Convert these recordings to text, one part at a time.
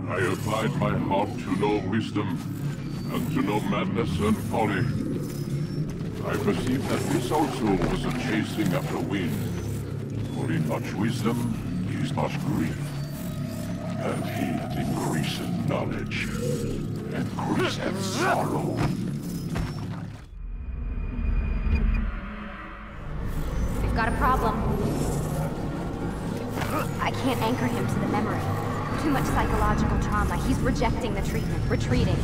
I applied my heart to know wisdom, and to know madness and folly. I perceived that this also was a chasing after wind. For in much wisdom is much grief, and he that increaseth knowledge increaseth sorrow. We've got a problem. I can't anchor him to the memory. Too much psychological trauma. He's rejecting the treatment, retreating.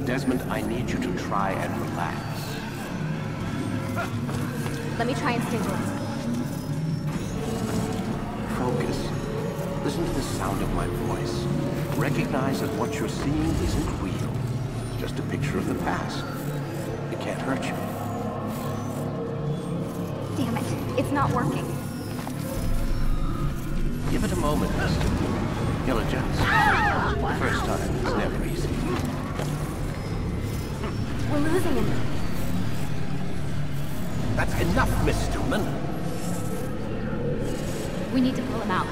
Desmond, I need you to try and relax. Let me try and stabilize. Focus. Listen to the sound of my voice. Recognize that what you're seeing isn't real. It's just a picture of the past. It can't hurt you. Damn it. It's not working. Give it a moment, mister. He'll adjust. The first time is never easy. We're losing him. That's enough, Miss Stillman. We need to pull him out.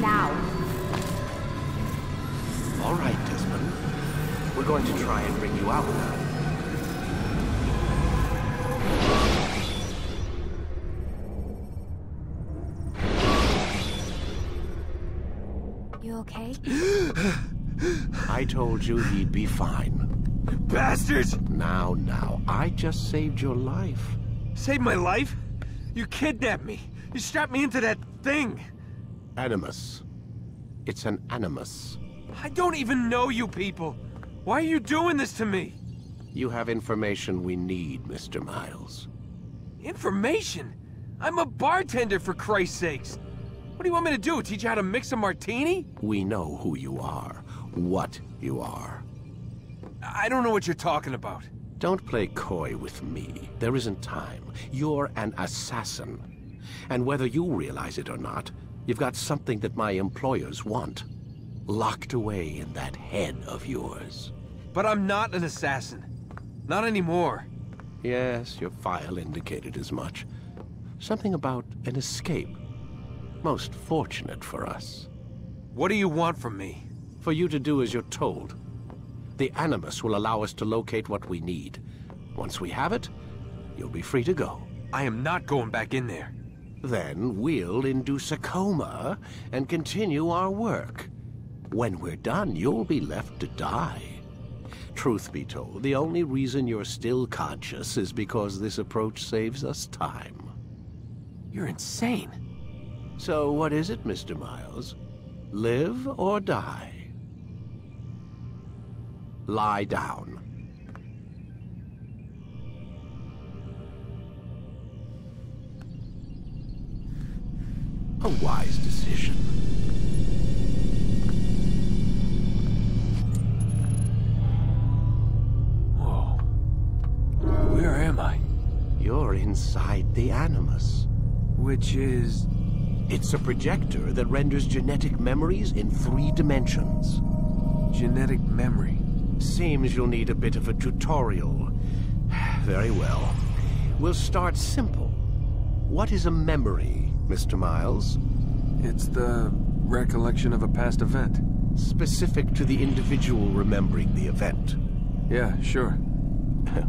Now. All right, Desmond. We're going to try and bring you out now. You okay? I told you he'd be fine. Bastards! Now, I just saved your life. Saved my life? You kidnapped me. You strapped me into that thing. Animus. It's an animus. I don't even know you people. Why are you doing this to me? You have information we need, Mr. Miles. Information? I'm a bartender, for Christ's sakes. What do you want me to do? Teach you how to mix a martini? We know who you are, what you are. I don't know what you're talking about. Don't play coy with me. There isn't time. You're an assassin. And whether you realize it or not, you've got something that my employers want. Locked away in that head of yours. But I'm not an assassin. Not anymore. Yes, your file indicated as much. Something about an escape. Most fortunate for us. What do you want from me? For you to do as you're told. The Animus will allow us to locate what we need. Once we have it, you'll be free to go. I am not going back in there. Then we'll induce a coma and continue our work. When we're done, you'll be left to die. Truth be told, the only reason you're still conscious is because this approach saves us time. You're insane. So what is it, Mr. Miles? Live or die? Lie down. A wise decision. Whoa. Where am I? You're inside the Animus. Which is... It's a projector that renders genetic memories in 3 dimensions. Genetic memory. Seems you'll need a bit of a tutorial. Very well. We'll start simple. What is a memory, Mr. Miles? It's the recollection of a past event. Specific to the individual remembering the event. Yeah, sure.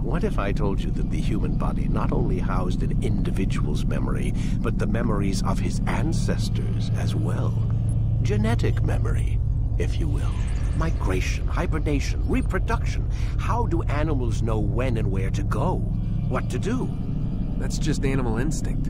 What if I told you that the human body not only housed an individual's memory, but the memories of his ancestors as well? Genetic memory, if you will. Migration, hibernation, reproduction. How do animals know when and where to go? What to do? That's just animal instinct.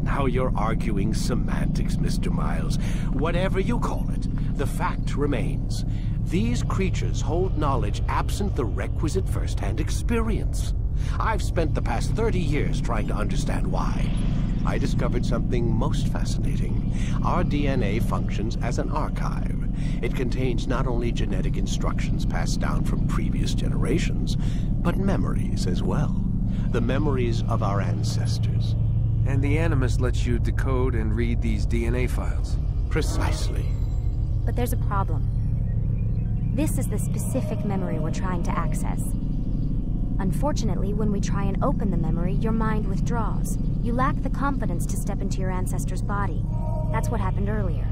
Now you're arguing semantics, Mr. Miles. Whatever you call it, the fact remains. These creatures hold knowledge absent the requisite first-hand experience. I've spent the past 30 years trying to understand why. I discovered something most fascinating. Our DNA functions as an archive. It contains not only genetic instructions passed down from previous generations, but memories as well. The memories of our ancestors. And the Animus lets you decode and read these DNA files. Precisely. But there's a problem. This is the specific memory we're trying to access. Unfortunately, when we try and open the memory, your mind withdraws. You lack the confidence to step into your ancestor's body. That's what happened earlier.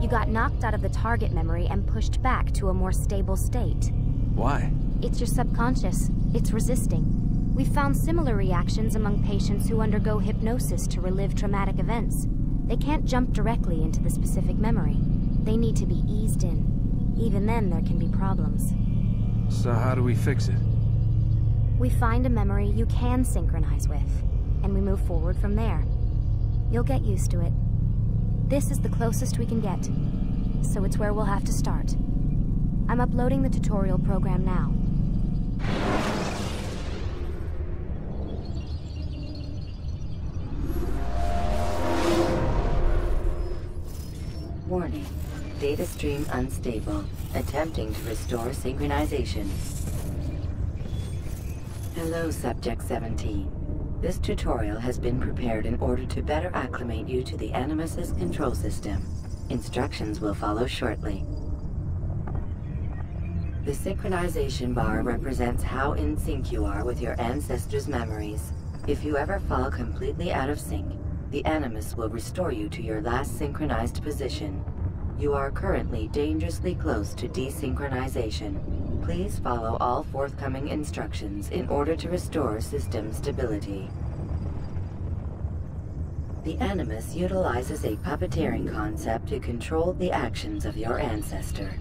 You got knocked out of the target memory and pushed back to a more stable state. Why? It's your subconscious. It's resisting. We've found similar reactions among patients who undergo hypnosis to relive traumatic events. They can't jump directly into the specific memory. They need to be eased in. Even then, there can be problems. So how do we fix it? We find a memory you can synchronize with, and we move forward from there. You'll get used to it. This is the closest we can get, so it's where we'll have to start. I'm uploading the tutorial program now. Warning. Data stream unstable. Attempting to restore synchronization. Hello, Subject 17. This tutorial has been prepared in order to better acclimate you to the Animus's control system. Instructions will follow shortly. The synchronization bar represents how in sync you are with your ancestors' memories. If you ever fall completely out of sync, the Animus will restore you to your last synchronized position. You are currently dangerously close to desynchronization. Please follow all forthcoming instructions in order to restore system stability. The Animus utilizes a puppeteering concept to control the actions of your ancestor.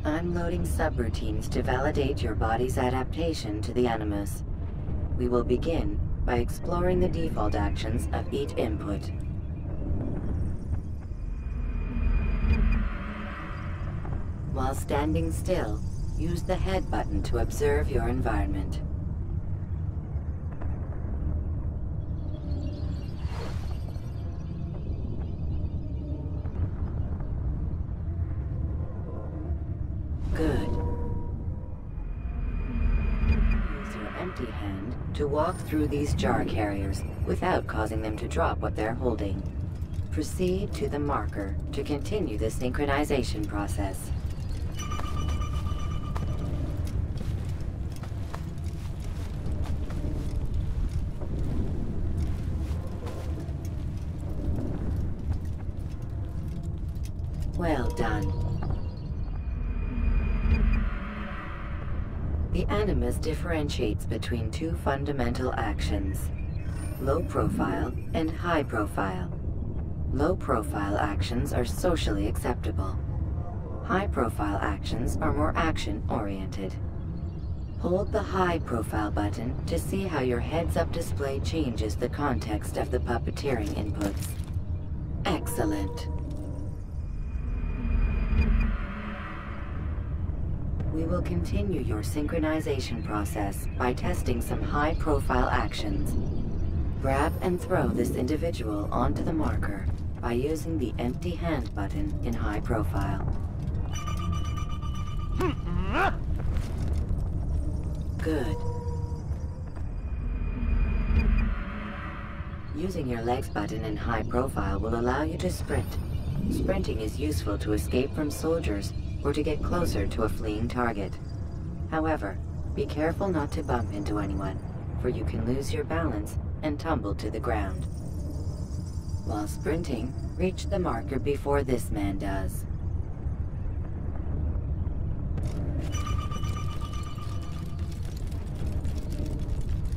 I'm loading subroutines to validate your body's adaptation to the Animus. We will begin by exploring the default actions of each input. While standing still, use the head button to observe your environment. Good. Use your empty hand to walk through these jar carriers without causing them to drop what they're holding. Proceed to the marker to continue the synchronization process. Well done. The Animus differentiates between two fundamental actions: low profile and high profile. Low profile actions are socially acceptable. High profile actions are more action-oriented. Hold the high profile button to see how your heads-up display changes the context of the puppeteering inputs. Excellent. We will continue your synchronization process by testing some high-profile actions. Grab and throw this individual onto the marker by using the empty hand button in high profile. Good. Using your legs button in high profile will allow you to sprint. Sprinting is useful to escape from soldiers or to get closer to a fleeing target. However, be careful not to bump into anyone, for you can lose your balance and tumble to the ground. While sprinting, reach the marker before this man does.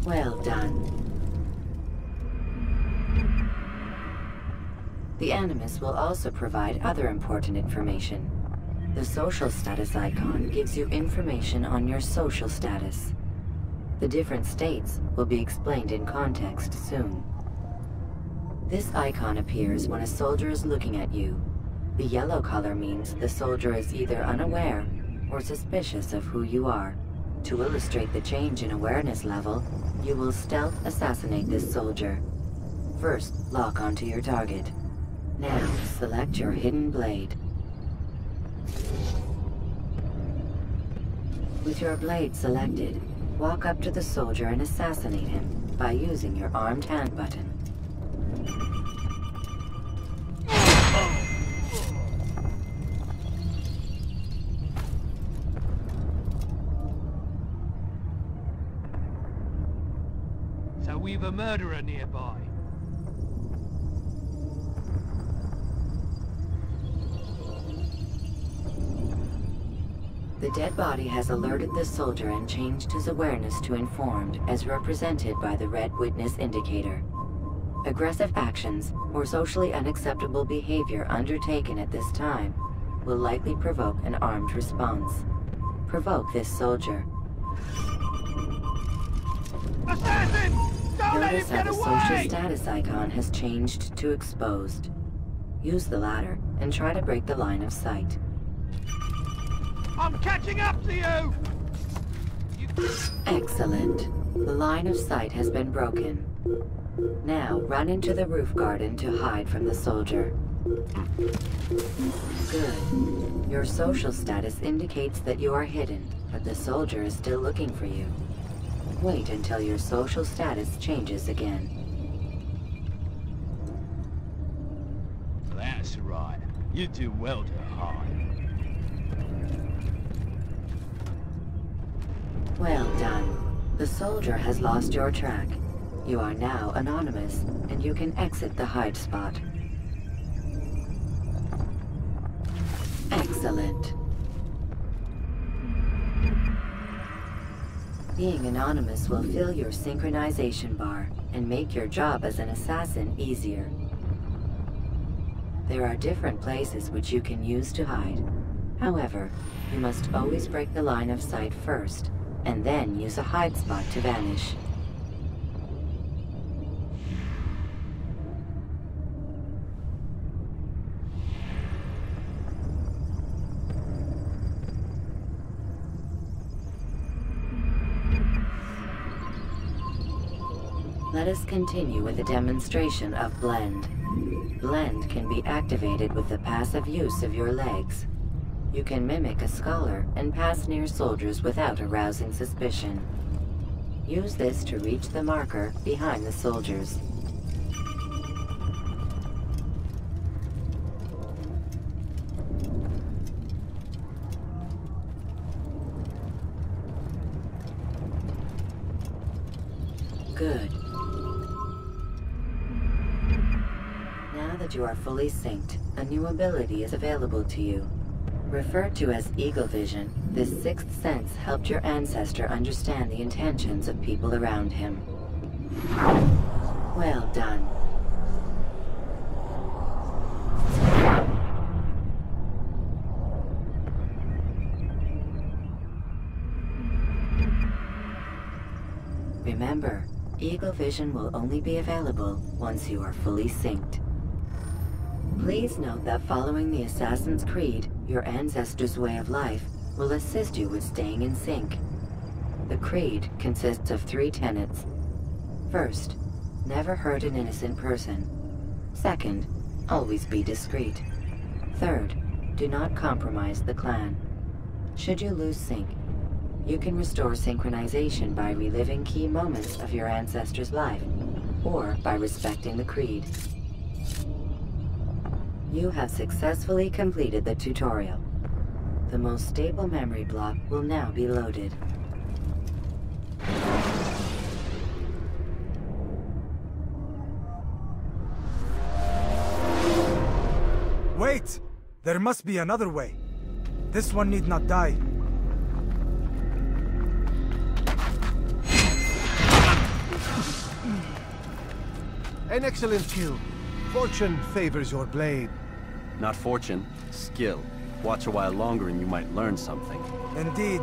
Well done. The Animus will also provide other important information. The social status icon gives you information on your social status. The different states will be explained in context soon. This icon appears when a soldier is looking at you. The yellow color means the soldier is either unaware or suspicious of who you are. To illustrate the change in awareness level, you will stealth assassinate this soldier. First, lock onto your target. Now, select your hidden blade. With your blade selected, walk up to the soldier and assassinate him by using your armed hand button. So we've a murderer nearby. The dead body has alerted the soldier and changed his awareness to informed, as represented by the red witness indicator. Aggressive actions or socially unacceptable behavior undertaken at this time will likely provoke an armed response. Provoke this soldier. Assassin! Don't let him Notice how get the social away! status icon has changed to exposed. Use the latter and try to break the line of sight. I'm catching up to you! Excellent. The line of sight has been broken. Now run into the roof garden to hide from the soldier. Good. Your social status indicates that you are hidden, but the soldier is still looking for you. Wait until your social status changes again. That's right. You do well to hide. Well done. The soldier has lost your track. You are now anonymous, and you can exit the hide spot. Excellent. Being anonymous will fill your synchronization bar and make your job as an assassin easier. There are different places which you can use to hide. However, you must always break the line of sight first, and then use a hide spot to vanish. Let us continue with a demonstration of Blend. Blend can be activated with the passive use of your legs. You can mimic a scholar and pass near soldiers without arousing suspicion. Use this to reach the marker behind the soldiers. Good. Now that you are fully synced, a new ability is available to you. Referred to as Eagle Vision, this sixth sense helped your ancestor understand the intentions of people around him. Well done. Remember, Eagle Vision will only be available once you are fully synced. Please note that following the Assassin's Creed, your ancestors' way of life will assist you with staying in sync. The Creed consists of 3 tenets. First, never hurt an innocent person. Second, always be discreet. Third, do not compromise the clan. Should you lose sync, you can restore synchronization by reliving key moments of your ancestor's life, or by respecting the Creed. You have successfully completed the tutorial. The most stable memory block will now be loaded. Wait! There must be another way. This one need not die. An excellent kill. Fortune favors your blade. Not fortune, skill. Watch a while longer and you might learn something. Indeed.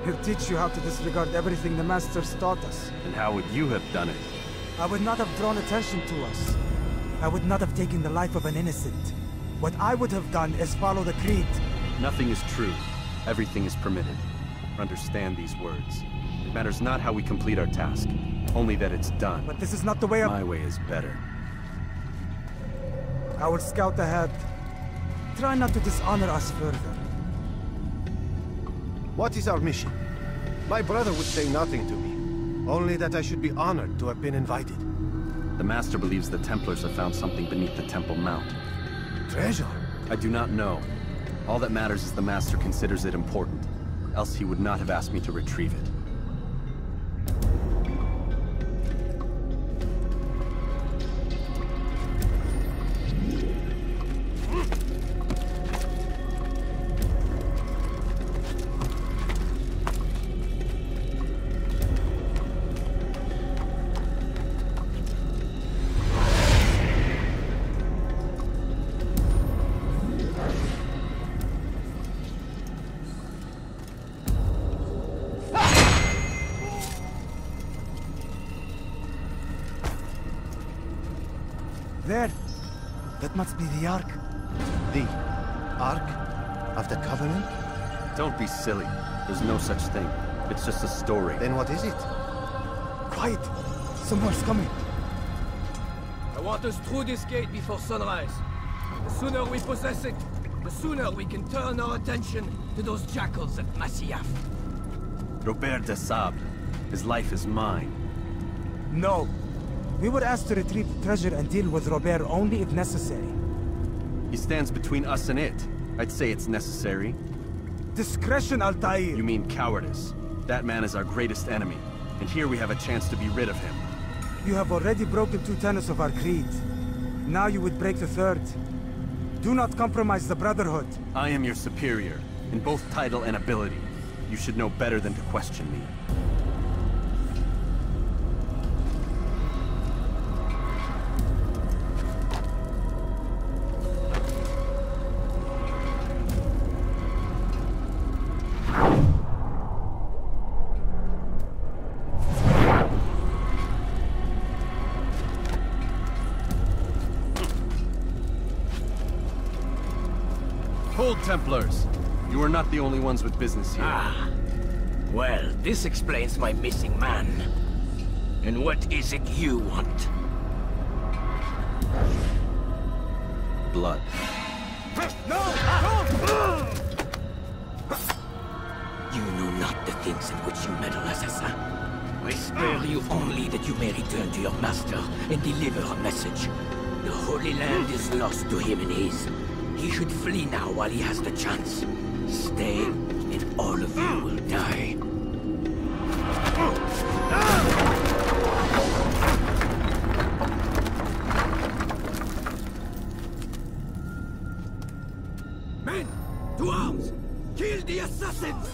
He'll teach you how to disregard everything the Masters taught us. And how would you have done it? I would not have drawn attention to us. I would not have taken the life of an innocent. What I would have done is follow the Creed. Nothing is true. Everything is permitted. Understand these words. It matters not how we complete our task, only that it's done. But this is not the way of... My way is better. I will scout ahead. Try not to dishonor us further. What is our mission? My brother would say nothing to me. Only that I should be honored to have been invited. The Master believes the Templars have found something beneath the Temple Mount. Treasure? I do not know. All that matters is the Master considers it important. Else he would not have asked me to retrieve it. There! That must be the Ark. The Ark of the Covenant? Don't be silly. There's no such thing. It's just a story. Then what is it? Quiet! Someone's coming. I want us through this gate before sunrise. The sooner we possess it, the sooner we can turn our attention to those jackals at Masyaf. Robert de Sable. His life is mine. No. We were asked to retrieve the treasure and deal with Robert only if necessary. He stands between us and it. I'd say it's necessary. Discretion, Altair! You mean cowardice. That man is our greatest enemy, and here we have a chance to be rid of him. You have already broken 2 tenets of our creed. Now you would break the 3rd. Do not compromise the Brotherhood. I am your superior, in both title and ability. You should know better than to question me. Hold, Templars! You are not the only ones with business here. Ah. Well, this explains my missing man. And what is it you want? Blood. No! You know not the things in which you meddle, assassin. I spare you only that you may return to your master and deliver a message. The Holy Land is lost to him and his. He should flee now while he has the chance. Stay, and all of you will die. Men, to arms! Kill the assassins!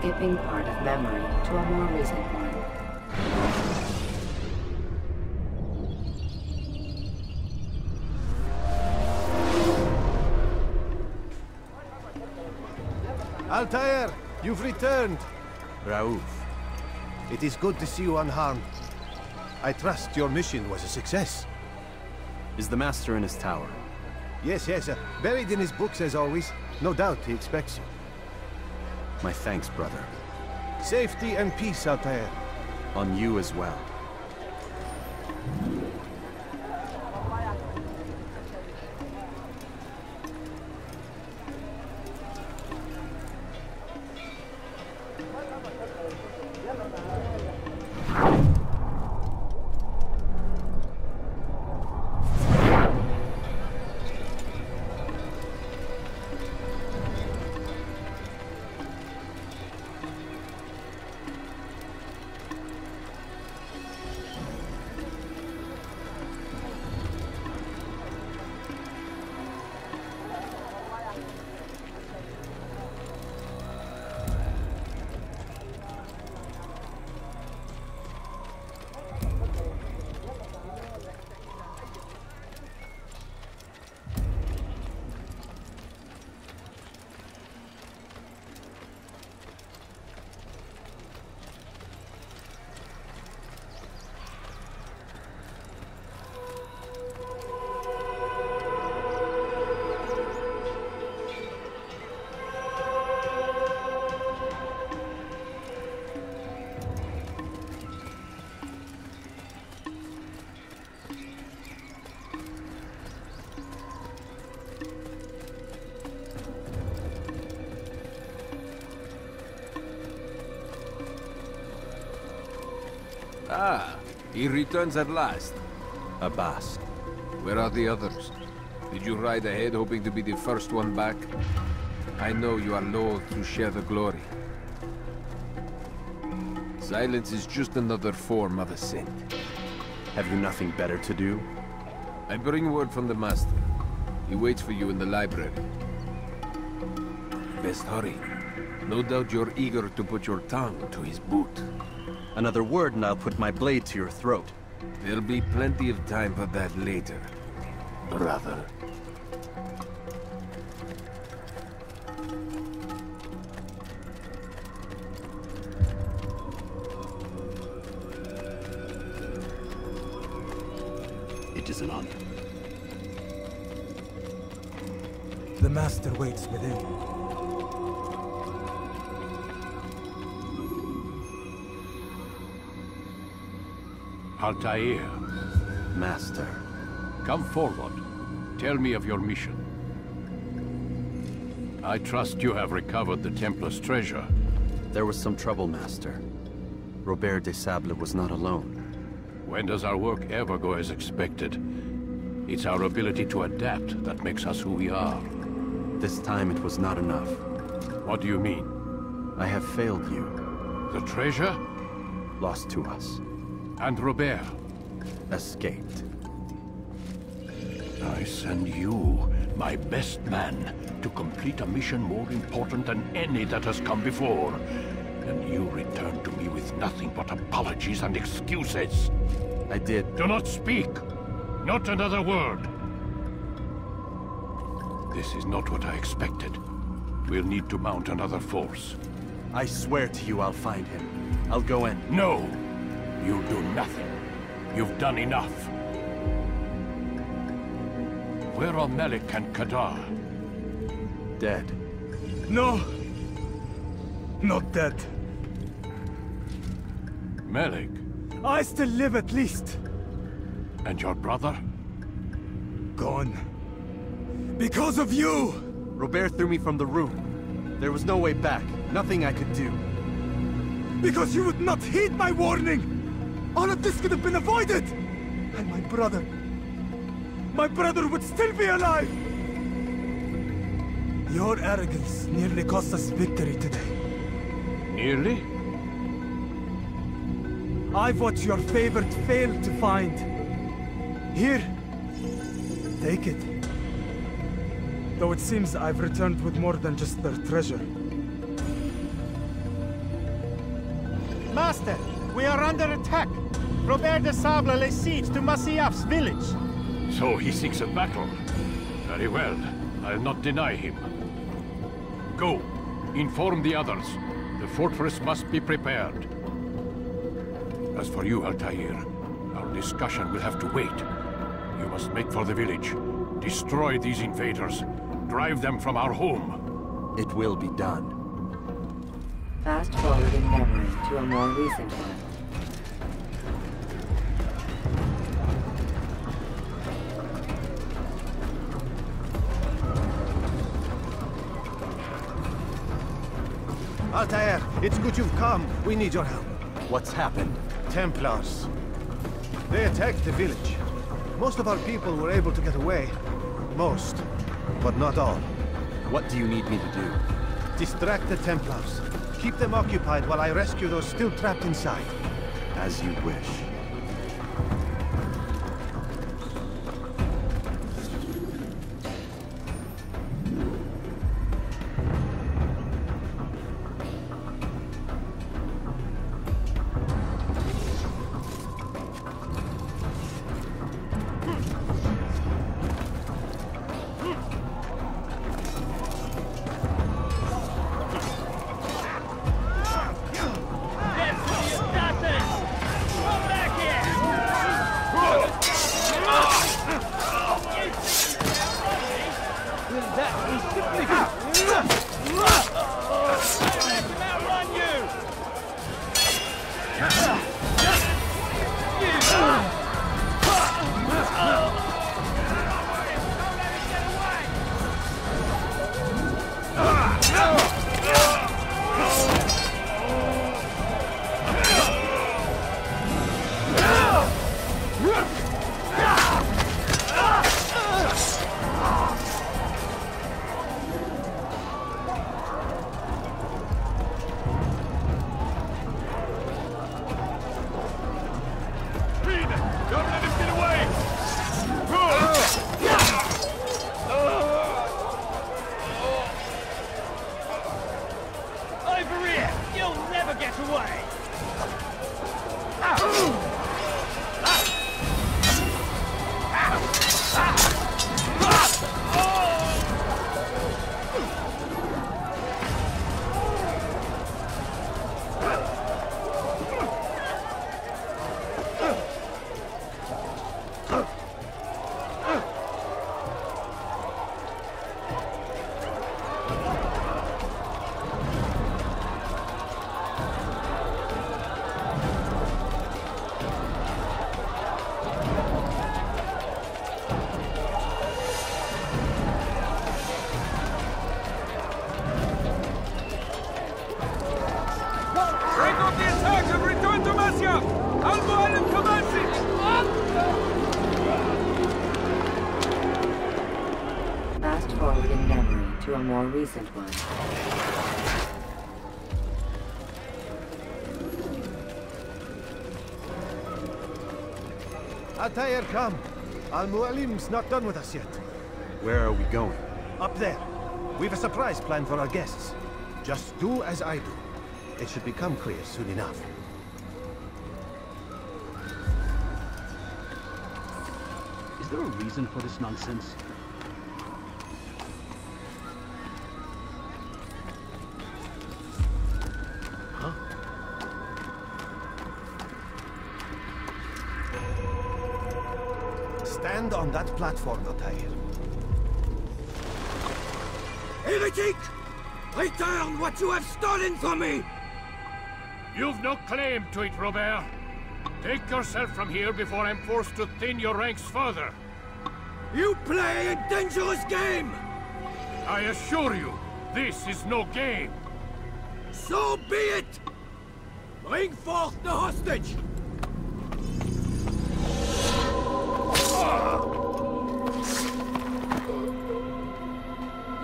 Skipping part of memory to a more recent one. Altair, you've returned. Raouf. It is good to see you unharmed. I trust your mission was a success. Is the Master in his tower? Yes, buried in his books as always. No doubt he expects you. My thanks, brother. Safety and peace, Altair. On you as well. Ah, he returns at last. Abbas. Where are the others? Did you ride ahead hoping to be the first one back? I know you are loath to share the glory. Silence is just another form of assent. Have you nothing better to do? I bring word from the Master. He waits for you in the library. Best hurry. No doubt you're eager to put your tongue to his boot. Another word and I'll put my blade to your throat. There'll be plenty of time for that later, brother. It is an honor. The Master waits within. Altair, Master. come forward. Tell me of your mission. I trust you have recovered the Templar's treasure. There was some trouble, Master. Robert de Sable was not alone. When does our work ever go as expected? It's our ability to adapt that makes us who we are. This time it was not enough. What do you mean? I have failed you. The treasure? Lost to us. And Robert? Escaped. I send you, my best man, to complete a mission more important than any that has come before. And you return to me with nothing but apologies and excuses. I did. Do not speak! Not another word! This is not what I expected. We'll need to mount another force. I swear to you I'll find him. I'll go in. No! You do nothing. You've done enough. Where are Melik and Kadar? Dead. No! Not dead. Melik? I still live at least. And your brother? Gone. Because of you! Robert threw me from the room. There was no way back. Nothing I could do. Because you would not heed my warning! All of this could have been avoided! And my brother would still be alive! Your arrogance nearly cost us victory today. Nearly? I've what your favorite failed to find. Here, take it. Though it seems I've returned with more than just their treasure. Master, we are under attack. Robert de Sable lays siege to Masyaf's village. So he seeks a battle. Very well. I'll not deny him. Go. Inform the others. The fortress must be prepared. As for you, Altair, our discussion will have to wait. You must make for the village. Destroy these invaders. Drive them from our home. It will be done. Fast-forwarding memory to a more recent one. Altair, it's good you've come. We need your help. What's happened? Templars. They attacked the village. Most of our people were able to get away. Most, but not all. What do you need me to do? Distract the Templars. Keep them occupied while I rescue those still trapped inside. As you wish. Go back Fast forward in memory to a more recent one. Altair, come. Al-Mu'alim's not done with us yet. Where are we going? Up there. We've a surprise planned for our guests. Just do as I do. It should become clear soon enough. Is there a reason for this nonsense? Huh? Stand on that platform, Altair. Heretic! Return what you have stolen from me! You've no claim to it, Robert. Take yourself from here before I'm forced to thin your ranks further. You play a dangerous game! I assure you, this is no game. So be it! Bring forth the hostage!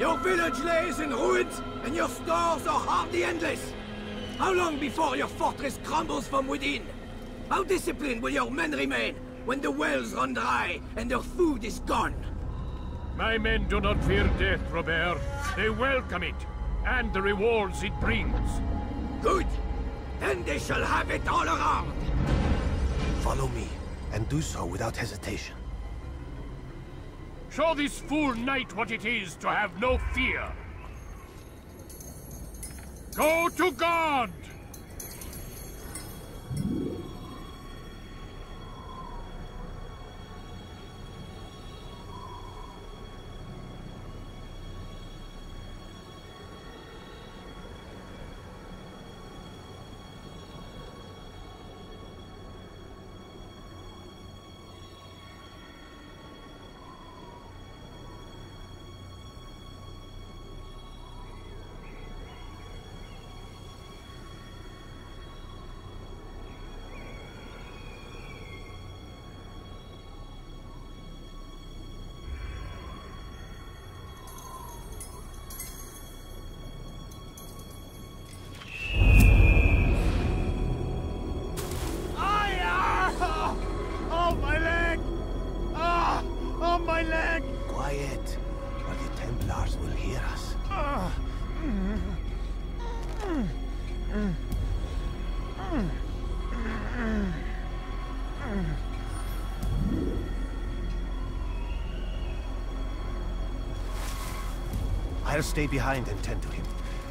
Your village lays in ruins, and your stores are hardly endless. How long before your fortress crumbles from within? How disciplined will your men remain when the wells run dry and their food is gone? My men do not fear death, Robert. They welcome it, and the rewards it brings. Good. Then they shall have it all around. Follow me, and do so without hesitation. Show this fool knight what it is to have no fear. Go to God! Quiet, or the Templars will hear us. I'll stay behind and tend to him.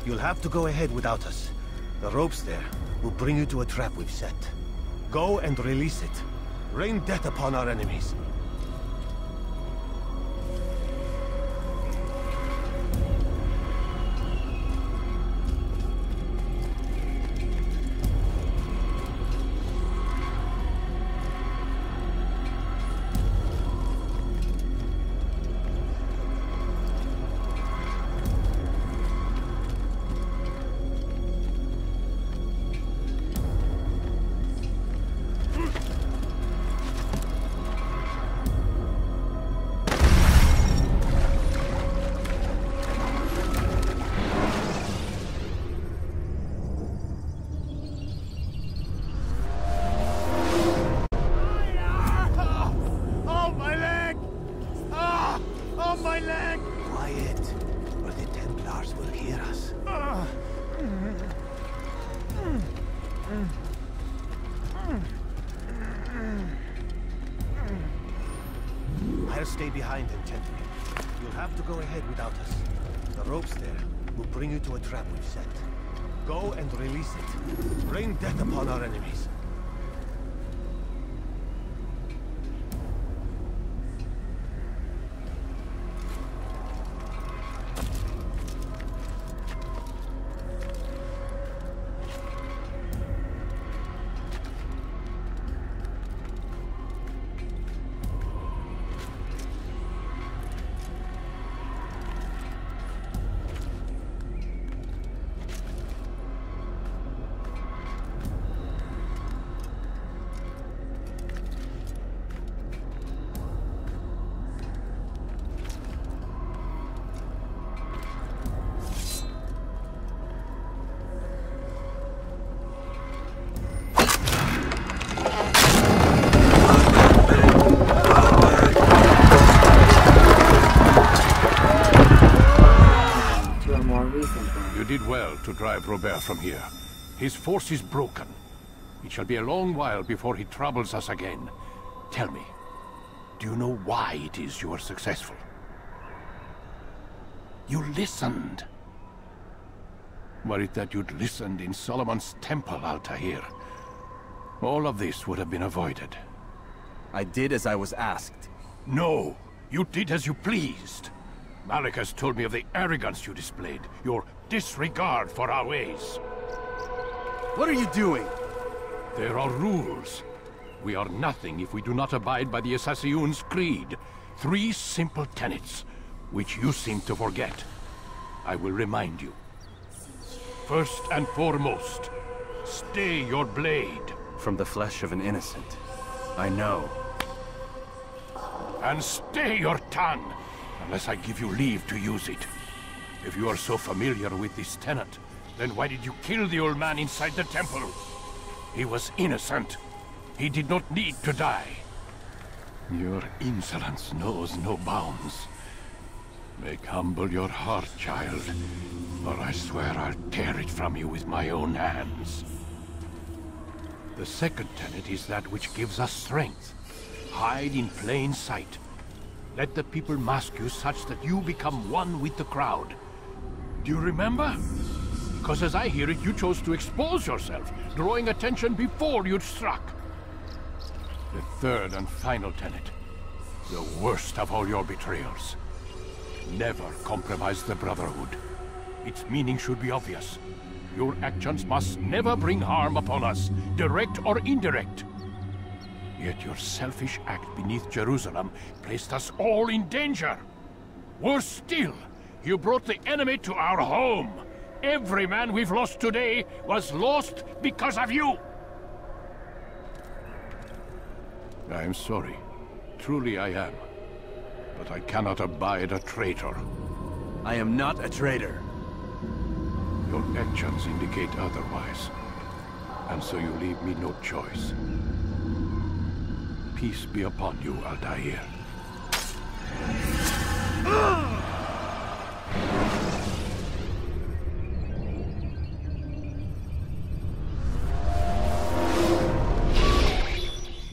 You'll have to go ahead without us. The ropes there will bring you to a trap we've set. Go and release it. Rain death upon our enemies. I'll stay behind and tend to him. You'll have to go ahead without us. The ropes there will bring you to a trap we've set. Go and release it. Rain death upon our enemies. to drive Robert from here. His force is broken. It shall be a long while before he troubles us again. Tell me, do you know why it is you are successful? You listened. Were it that you'd listened in Solomon's temple, Altair, all of this would have been avoided. I did as I was asked. No, you did as you pleased. Malik has told me of the arrogance you displayed, your disregard for our ways. What are you doing? There are rules. We are nothing if we do not abide by the Assassin's creed. 3 simple tenets, which you seem to forget. I will remind you. First and foremost, stay your blade. From the flesh of an innocent. I know. And stay your tongue, unless I give you leave to use it. If you are so familiar with this tenet, then why did you kill the old man inside the temple? He was innocent. He did not need to die. Your insolence knows no bounds. Make humble your heart, child, or I swear I'll tear it from you with my own hands. The second tenet is that which gives us strength. Hide in plain sight. Let the people mask you such that you become one with the crowd. Do you remember? Because as I hear it, you chose to expose yourself, drawing attention before you'd struck. The third and final tenet, the worst of all your betrayals. Never compromise the Brotherhood. Its meaning should be obvious. Your actions must never bring harm upon us, direct or indirect. Yet your selfish act beneath Jerusalem placed us all in danger. Worse still, you brought the enemy to our home. Every man we've lost today was lost because of you. I am sorry. Truly I am. But I cannot abide a traitor. I am not a traitor. Your actions indicate otherwise. And so you leave me no choice. Peace be upon you, Altair.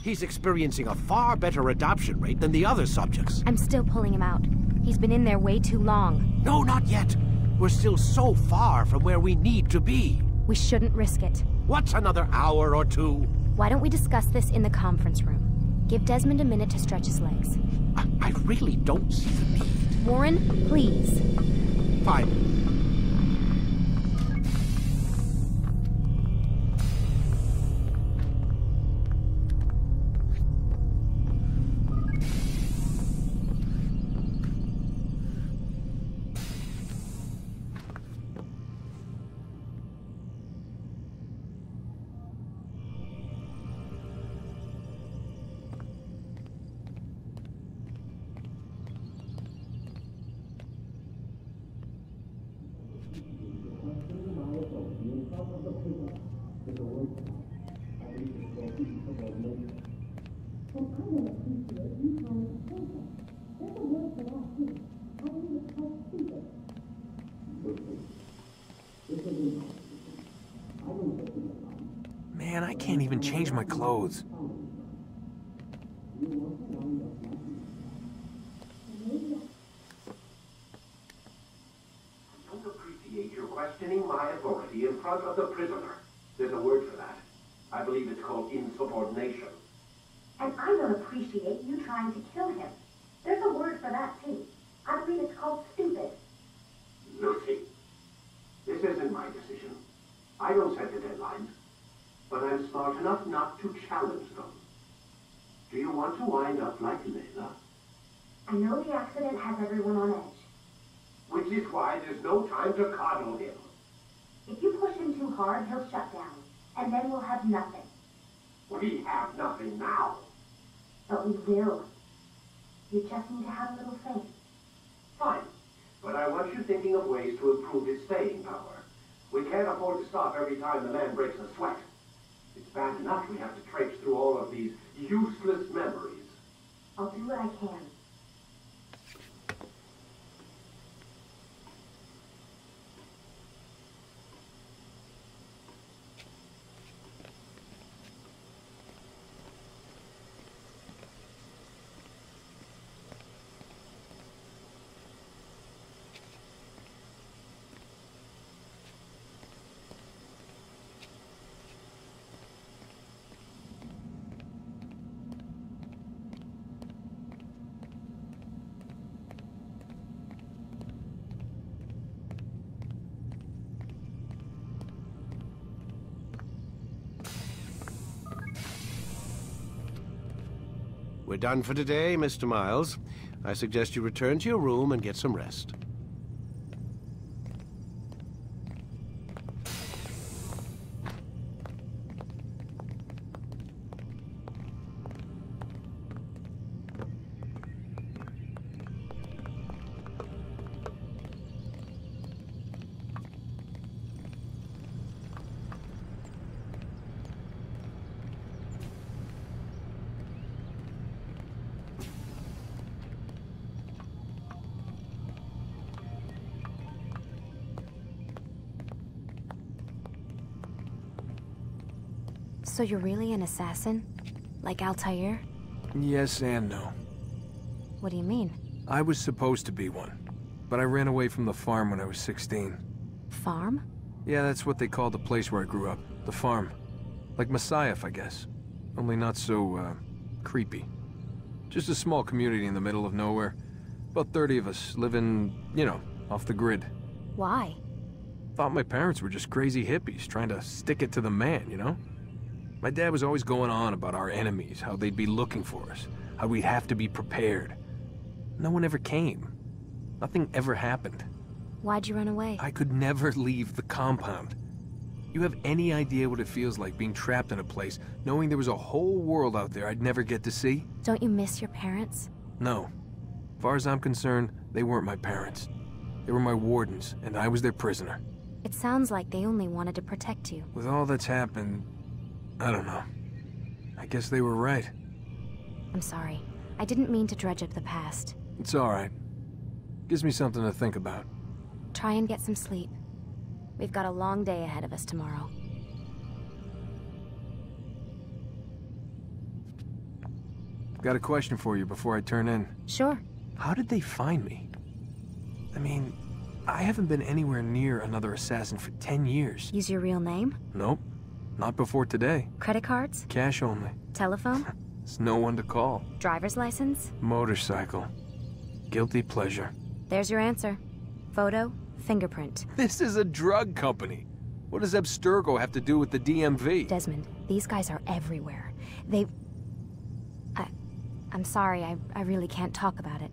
He's experiencing a far better adoption rate than the other subjects. I'm still pulling him out. He's been in there way too long. No, not yet. We're still so far from where we need to be. We shouldn't risk it. What's another hour or 2? Why don't we discuss this in the conference room? Give Desmond a minute to stretch his legs. I really don't see the need. Warren, please. Fine. Man, I can't even change my clothes. I don't appreciate your questioning my authority in front of the prisoner. There's a word for that. I believe it's called insubordination. And I don't appreciate you trying to kill him. There's a word for that, too. I believe it's called stupid. Lucy, this isn't my decision. I don't set the deadlines. But I'm smart enough not to challenge them. Do you want to wind up like Layla? I know the accident has everyone on edge. Which is why there's no time to coddle him. If you push him too hard, he'll shut down. And then we'll have nothing. We have nothing now. But we will. You just need to have a little faith. Fine. But I want you thinking of ways to improve his staying power. We can't afford to stop every time the man breaks a sweat. It's bad enough we have to traipse through all of these useless memories. I'll do what I can. We're done for today, Mr. Miles. I suggest you return to your room and get some rest. So you're really an assassin? Like Altair? Yes and no. What do you mean? I was supposed to be one, but I ran away from the farm when I was 16. Farm? Yeah, that's what they called the place where I grew up. The farm. Like Messiah, I guess. Only not so, creepy. Just a small community in the middle of nowhere. About 30 of us living, you know, off the grid. Why? Thought my parents were just crazy hippies trying to stick it to the man, you know? My dad was always going on about our enemies, how they'd be looking for us, how we'd have to be prepared. No one ever came. Nothing ever happened. Why'd you run away? I could never leave the compound. You have any idea what it feels like being trapped in a place, knowing there was a whole world out there I'd never get to see? Don't you miss your parents? No. As far as I'm concerned, they weren't my parents. They were my wardens, and I was their prisoner. It sounds like they only wanted to protect you. With all that's happened, I don't know. I guess they were right. I'm sorry. I didn't mean to dredge up the past. It's all right. Gives me something to think about. Try and get some sleep. We've got a long day ahead of us tomorrow. Got a question for you before I turn in. Sure. How did they find me? I mean, I haven't been anywhere near another assassin for 10 years. Use your real name? Nope. Not before today. Credit cards? Cash only. Telephone? There's no one to call. Driver's license? Motorcycle. Guilty pleasure. There's your answer. Photo, fingerprint. This is a drug company. What does Abstergo have to do with the DMV? Desmond, these guys are everywhere. I'm sorry, I really can't talk about it.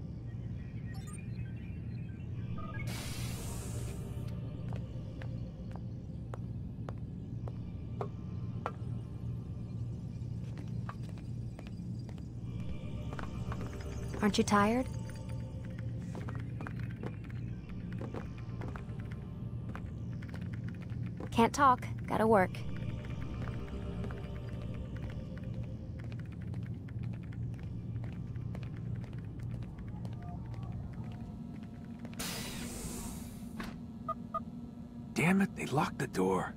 Aren't you tired? Can't talk. Gotta work. Damn it, they locked the door.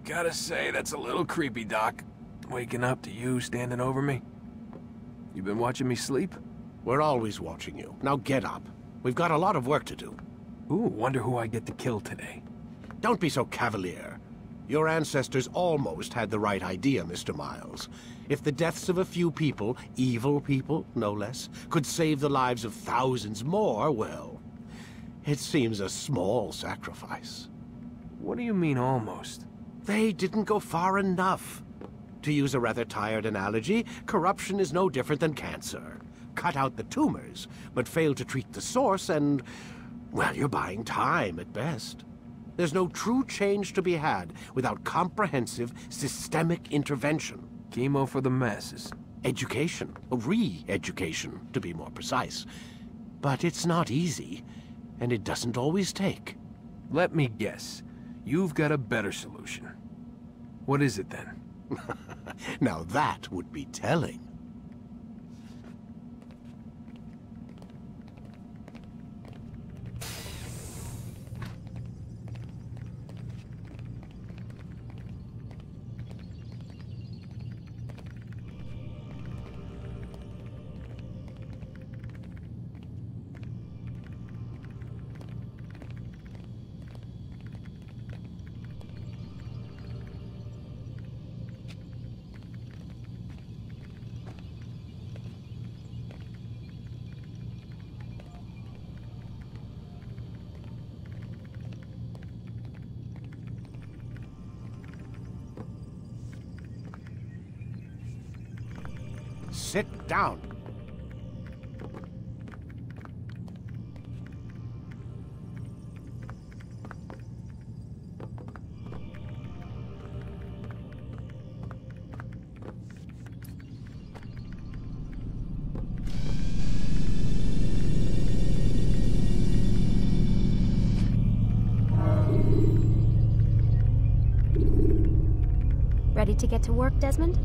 Gotta say, that's a little creepy, Doc. Waking up to you standing over me. You been watching me sleep? We're always watching you. Now get up. We've got a lot of work to do. Ooh, wonder who I get to kill today. Don't be so cavalier. Your ancestors almost had the right idea, Mr. Miles. If the deaths of a few people, evil people, no less, could save the lives of thousands more, well, it seems a small sacrifice. What do you mean, almost? They didn't go far enough. To use a rather tired analogy, corruption is no different than cancer. Cut out the tumors, but fail to treat the source and, well, you're buying time at best. There's no true change to be had without comprehensive, systemic intervention. Chemo for the masses. Education, re-education, to be more precise. But it's not easy, and it doesn't always take. Let me guess. You've got a better solution. What is it, then? Now that would be telling. sit down. Ready to get to work, Desmond?